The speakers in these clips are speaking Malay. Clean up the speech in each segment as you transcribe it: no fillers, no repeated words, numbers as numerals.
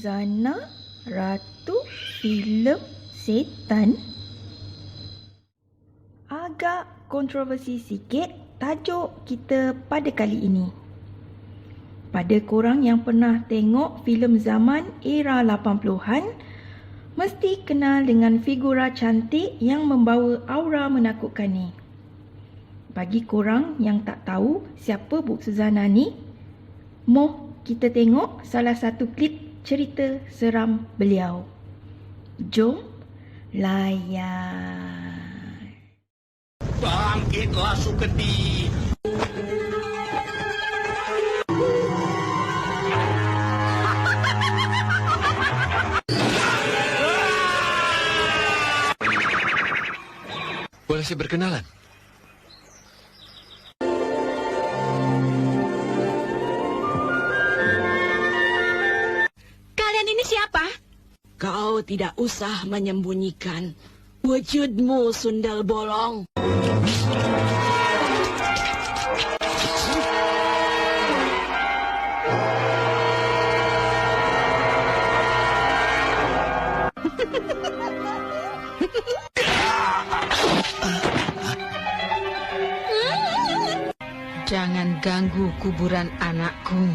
Suzana, Ratu Filem Setan. Agak kontroversi sikit tajuk kita pada kali ini. Pada korang yang pernah tengok filem zaman era 80-an, mesti kenal dengan figura cantik yang membawa aura menakutkan ni. Bagi korang yang tak tahu siapa Bu Suzana ni, moh kita tengok salah satu klip cerita seram beliau. Jom layan. Bangkitlah Suketi. Boleh saya berkenalan? Kalian ini siapa? Kau tidak usah menyembunyikan wujudmu, sundal bolong. Jangan ganggu kuburan anakku.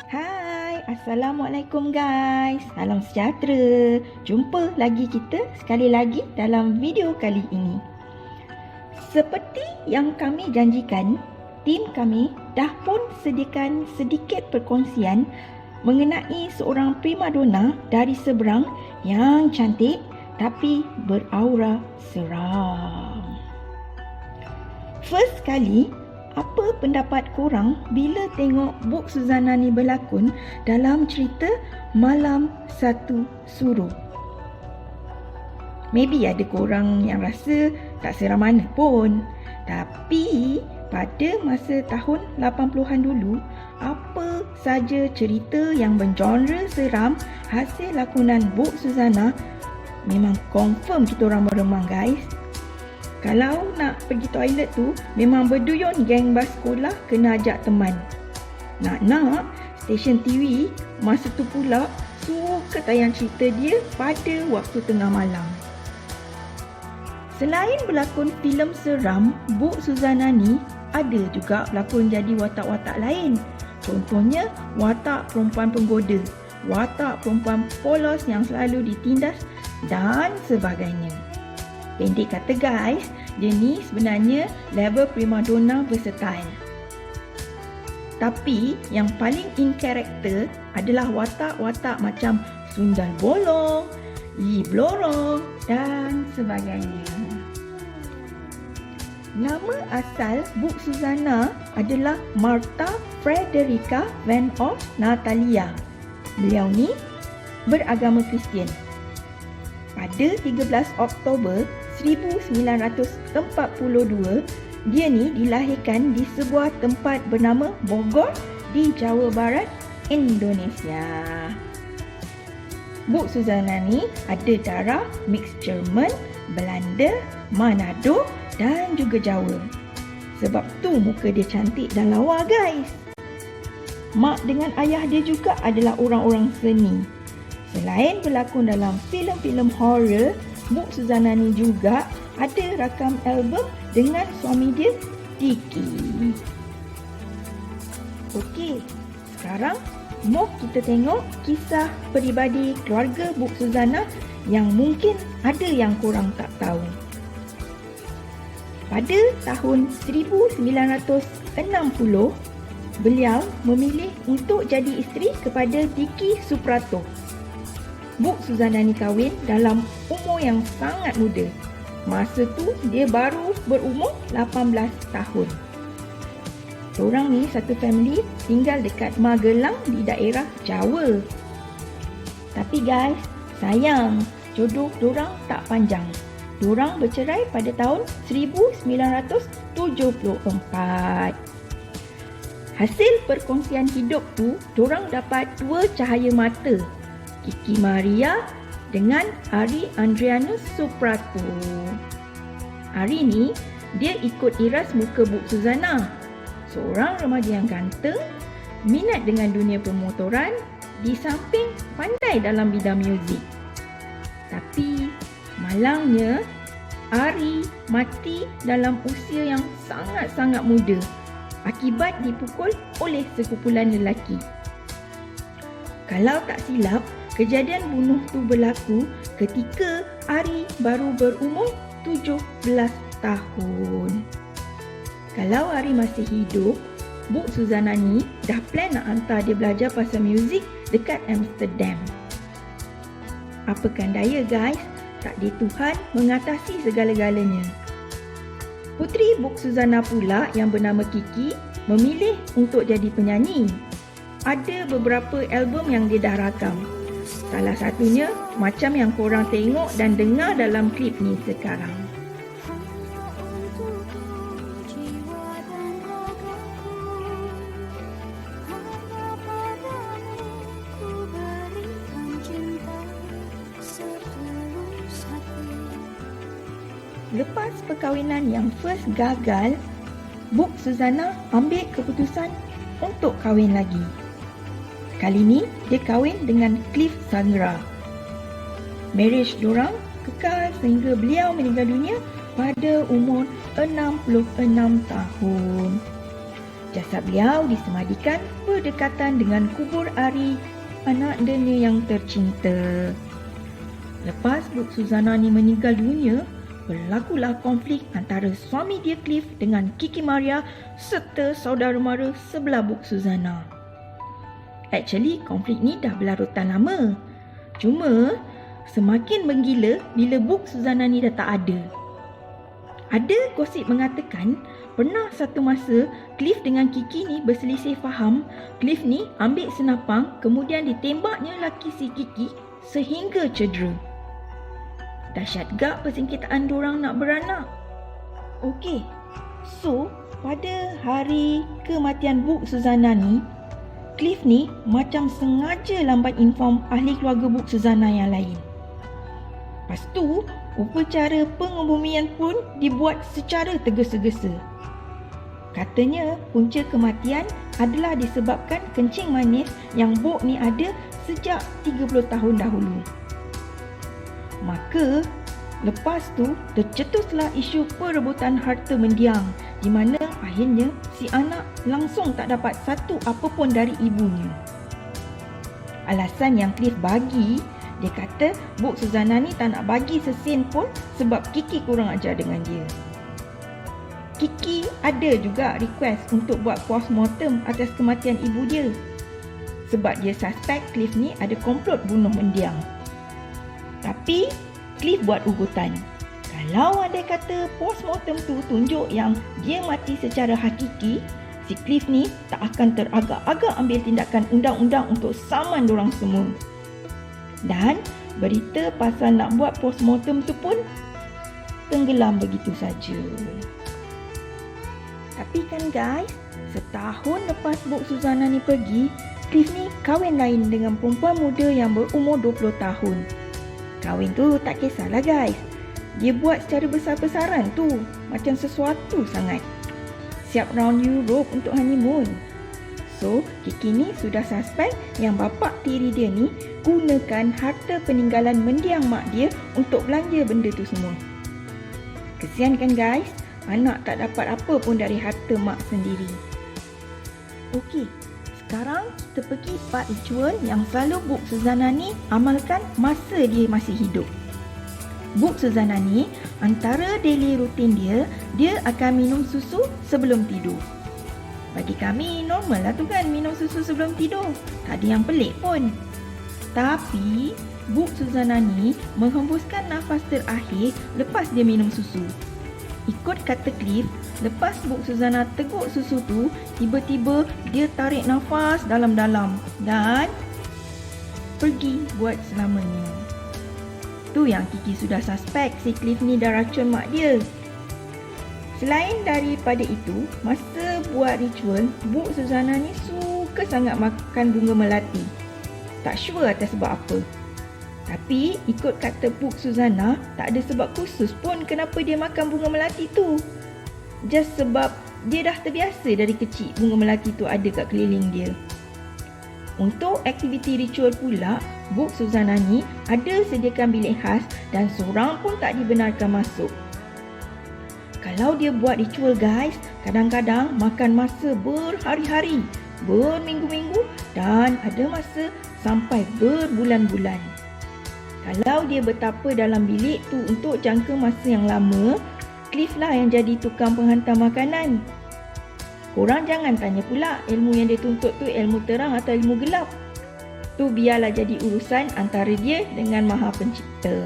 Hai, Assalamualaikum guys. Salam sejahtera. Jumpa lagi kita sekali lagi dalam video kali ini. Seperti yang kami janjikan, tim kami dah pun sediakan sedikit perkongsian mengenai seorang primadona dari seberang yang cantik tapi beraura seram. First kali, apa pendapat korang bila tengok Bu Suzana ni berlakon dalam cerita Malam Satu Suruh? Maybe ada korang yang rasa tak seram mana pun. Tapi pada masa tahun 80-an dulu, apa saja cerita yang bergenre seram hasil lakonan Bu Suzana, memang confirm kita orang meremang guys. Kalau nak pergi toilet tu, memang berduyun geng bas sekolah kena ajak teman. Nak-nak, stesen TV masa tu pula suka tayang cerita dia pada waktu tengah malam. Selain berlakon filem seram, Bu Suzana ni ada juga berlakon jadi watak-watak lain. Contohnya, watak perempuan penggoda, watak perempuan polos yang selalu ditindas dan sebagainya. Pendek kata guys, dia ni sebenarnya level primadona versatile. Tapi yang paling in character adalah watak-watak macam sundal bolong, Yi Blorong dan sebagainya. Nama asal Bu Suzana adalah Martha Frederica van Os Natalia. Beliau ni beragama Kristian. Pada 13 Oktober 1942, dia ni dilahirkan di sebuah tempat bernama Bogor di Jawa Barat, Indonesia. Bu Suzana ni ada darah mix Jerman, Belanda, Manado dan juga Jawa. Sebab tu muka dia cantik dan lawa guys. Mak dengan ayah dia juga adalah orang-orang seni. Selain berlakon dalam filem-filem horror, Bu Suzana ni juga ada rakam album dengan suami dia, Diki. Okey, sekarang mau kita tengok kisah peribadi keluarga Bu Suzana yang mungkin ada yang korang tak tahu. Pada tahun 1960, beliau memilih untuk jadi isteri kepada Diki Suprato. Bu Suzana ni kahwin dalam umur yang sangat muda. Masa tu dia baru berumur 18 tahun. Diorang ni satu family tinggal dekat Magelang di daerah Jawa. Tapi guys, sayang jodoh diorang tak panjang. Diorang bercerai pada tahun 1974. Hasil perkongsian hidup tu, diorang dapat dua cahaya mata, Kiki Maria dengan Ari Andrianus Suprato. Hari ni, dia ikut iras muka Bu Suzana. Seorang remaja yang ganteng, minat dengan dunia permotoran, di samping pandai dalam bidang muzik. Tapi, malangnya, Ari mati dalam usia yang sangat-sangat muda akibat dipukul oleh sekumpulan lelaki. Kalau tak silap, kejadian bunuh tu berlaku ketika Ari baru berumur 17 tahun. Kalau Ari masih hidup, Bu Suzana ni dah plan nak hantar dia belajar pasal muzik dekat Amsterdam. Apakan daya guys, takdir Tuhan mengatasi segala-galanya. Puteri Bu Suzana pula yang bernama Kiki memilih untuk jadi penyanyi. Ada beberapa album yang dia dah rakam. Salah satunya macam yang korang tengok dan dengar dalam klip ni sekarang. Lepas perkahwinan yang first gagal, Bu Suzana ambil keputusan untuk kahwin lagi. Kali ni, dia kahwin dengan Cliff Sandra. Marriage diorang kekal sehingga beliau meninggal dunia pada umur 66 tahun. Jasad beliau disemadikan berdekatan dengan kubur Ari, anak dia yang tercinta. Lepas Bu Suzana ni meninggal dunia, berlakulah konflik antara suami dia Cliff dengan Kiki Maria serta saudara mara sebelah Bu Suzana. Actually, konflik ni dah berlarutan lama. Cuma, semakin menggila bila Bu Suzana ni dah tak ada. Ada gosip mengatakan, pernah satu masa Cliff dengan Kiki ni berselisih faham. Cliff ni ambil senapang kemudian ditembaknya laki si Kiki sehingga cedera. Dahsyat gak persengketaan diorang nak beranak. Okey, so pada hari kematian Bu Suzana ni, Cliff ni macam sengaja lambat inform ahli keluarga Bu Suzana yang lain. Lepas tu, upacara pengebumian pun dibuat secara tergesa-gesa. Katanya punca kematian adalah disebabkan kencing manis yang Bu ni ada sejak 30 tahun dahulu. Maka, lepas tu tercetuslah isu perebutan harta mendiang di mana akhirnya si anak langsung tak dapat satu apapun dari ibunya. Alasan yang Cliff bagi, dia kata Bu Suzana ni tak nak bagi sesen pun sebab Kiki kurang ajar dengan dia. Kiki ada juga request untuk buat postmortem atas kematian ibu dia sebab dia suspek Cliff ni ada komplot bunuh mendiang. Tapi, Cliff buat ugutan. Kalau ada kata postmortem tu tunjuk yang dia mati secara hakiki, si Cliff ni tak akan teragak-agak ambil tindakan undang-undang untuk saman dorang semua. Dan, berita pasal nak buat postmortem tu pun tenggelam begitu saja. Tapi kan guys, setahun lepas Bu Suzana ni pergi, Cliff ni kahwin lain dengan perempuan muda yang berumur 20 tahun. Kahwin tu tak kisahlah guys. Dia buat secara besar-besaran tu. Macam sesuatu sangat. Siap round Europe untuk honeymoon. So, Kiki ni sudah suspek yang bapa tiri dia ni gunakan harta peninggalan mendiang mak dia untuk belanja benda tu semua. Kesian kan guys? Anak tak dapat apa pun dari harta mak sendiri. Okey. Sekarang kita pergi part ritual yang selalu Bu Suzana ni amalkan masa dia masih hidup. Bu Suzana ni antara daily rutin dia akan minum susu sebelum tidur. Bagi kami normal lah tu kan minum susu sebelum tidur. Tak ada yang pelik pun. Tapi Bu Suzana ni menghembuskan nafas terakhir lepas dia minum susu. Ikut kata Cliff, lepas Bu Suzana teguk susu tu, tiba-tiba dia tarik nafas dalam-dalam dan pergi buat selamanya. Tu yang Kiki sudah suspek si Cliff ni dah racun mak dia. Selain daripada itu, masa buat ritual, Bu Suzana ni suka sangat makan bunga melati. Tak sure atas sebab apa. Tapi ikut kata Buk Suzana, tak ada sebab khusus pun kenapa dia makan bunga melati tu. Just sebab dia dah terbiasa dari kecil bunga melati tu ada kat keliling dia. Untuk aktiviti ritual pula, Buk Suzana ni ada sediakan bilik khas dan seorang pun tak dibenarkan masuk. Kalau dia buat ritual guys, kadang-kadang makan masa berhari-hari, berminggu-minggu dan ada masa sampai berbulan-bulan. Kalau dia bertapa dalam bilik tu untuk jangka masa yang lama, Cliff lah yang jadi tukang penghantar makanan. Korang jangan tanya pula ilmu yang dia tuntut tu ilmu terang atau ilmu gelap. Tu biarlah jadi urusan antara dia dengan Maha Pencipta.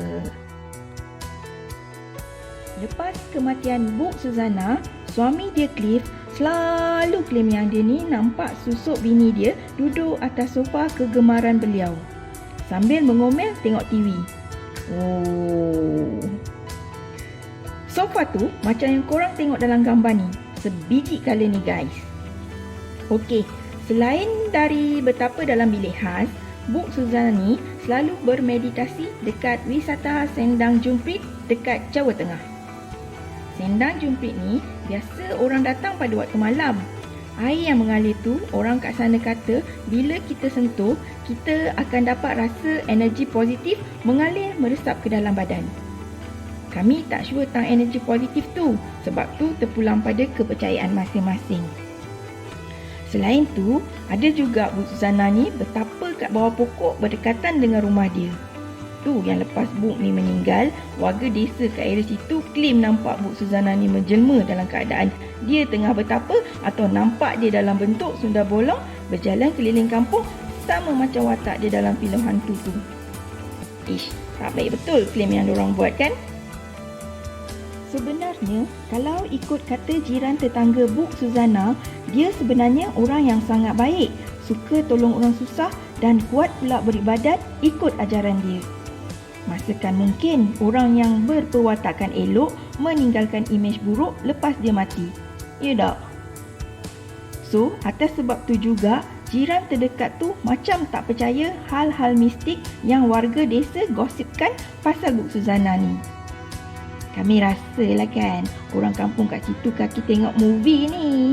Lepas kematian Buk Suzana, suami dia Cliff selalu claim yang dia ni nampak susuk bini dia duduk atas sofa kegemaran beliau sambil mengomel tengok TV. Oh. Sofa tu macam yang korang tengok dalam gambar ni. Sebiji colour ni guys. Okey, selain dari bertapa dalam bilik khas, Buk Suzana ni selalu bermeditasi dekat wisata Sendang Jumprit dekat Jawa Tengah. Sendang Jumprit ni biasa orang datang pada waktu malam. Air yang mengalir tu, orang kat sana kata bila kita sentuh, kita akan dapat rasa energi positif mengalir meresap ke dalam badan. Kami tak sure tentang energi positif tu, sebab tu terpulang pada kepercayaan masing-masing. Selain tu, ada juga Buk Suzana ni bertapa kat bawah pokok berdekatan dengan rumah dia. Tu yang lepas Buk ni meninggal, warga desa kat area situ claim nampak Buk Suzana ni menjelma dalam keadaan dia tengah bertapa atau nampak dia dalam bentuk sundal bolong berjalan keliling kampung sama macam watak dia dalam filem hantu tu. Ish, tak baik betul claim yang diorang buat kan? Sebenarnya, kalau ikut kata jiran tetangga Buk Suzana, dia sebenarnya orang yang sangat baik, suka tolong orang susah dan kuat pula beribadat ikut ajaran dia. Masakan mungkin orang yang berperwatakan elok meninggalkan imej buruk lepas dia mati. Ya tak? So, atas sebab tu juga, jiran terdekat tu macam tak percaya hal-hal mistik yang warga desa gosipkan pasal Buk Suzana ni. Kami rasalah kan, orang kampung kat situ kaki tengok movie ni.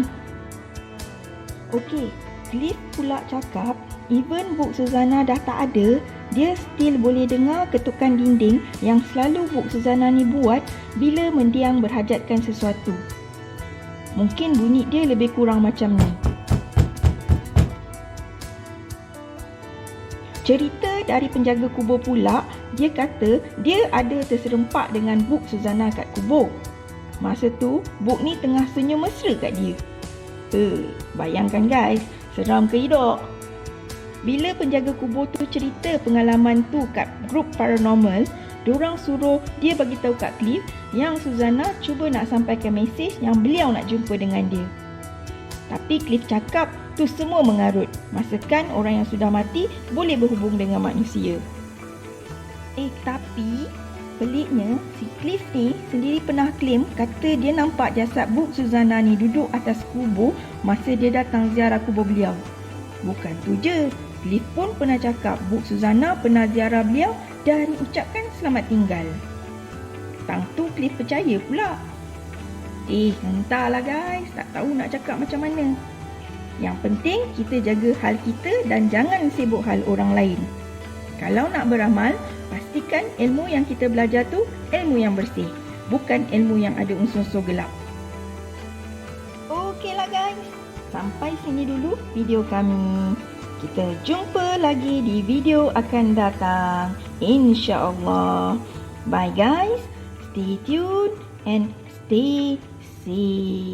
Okey, Cliff pula cakap, even Buk Suzana dah tak ada, dia still boleh dengar ketukan dinding yang selalu Buk Suzana ni buat bila mendiang berhajatkan sesuatu. Mungkin bunyi dia lebih kurang macam ni. Cerita dari penjaga kubur pula, dia kata dia ada terserempak dengan Buk Suzana kat kubur. Masa tu, Buk ni tengah senyum mesra kat dia. Bayangkan guys, seram ke hidup? Bila penjaga kubur tu cerita pengalaman tu kat grup paranormal, diorang suruh dia bagi tahu kat Cliff yang Suzana cuba nak sampaikan mesej yang beliau nak jumpa dengan dia. Tapi Cliff cakap tu semua mengarut. Masakan orang yang sudah mati boleh berhubung dengan manusia. Tapi peliknya si Cliff ni sendiri pernah claim kata dia nampak jasad Buk Suzana ni duduk atas kubur masa dia datang ziarah kubur beliau. Bukan tu je, Cliff pun pernah cakap Buk Suzana pernah ziarah beliau dan ucapkan selamat tinggal. Tang tu Cliff percaya pula. Entahlah guys, tak tahu nak cakap macam mana. Yang penting kita jaga hal kita dan jangan sibuk hal orang lain. Kalau nak beramal, pastikan ilmu yang kita belajar tu ilmu yang bersih, bukan ilmu yang ada unsur-unsur gelap. Okeylah guys, sampai sini dulu video kami. Kita jumpa lagi di video akan datang, insya-Allah. Bye guys, stay tuned and stay safe.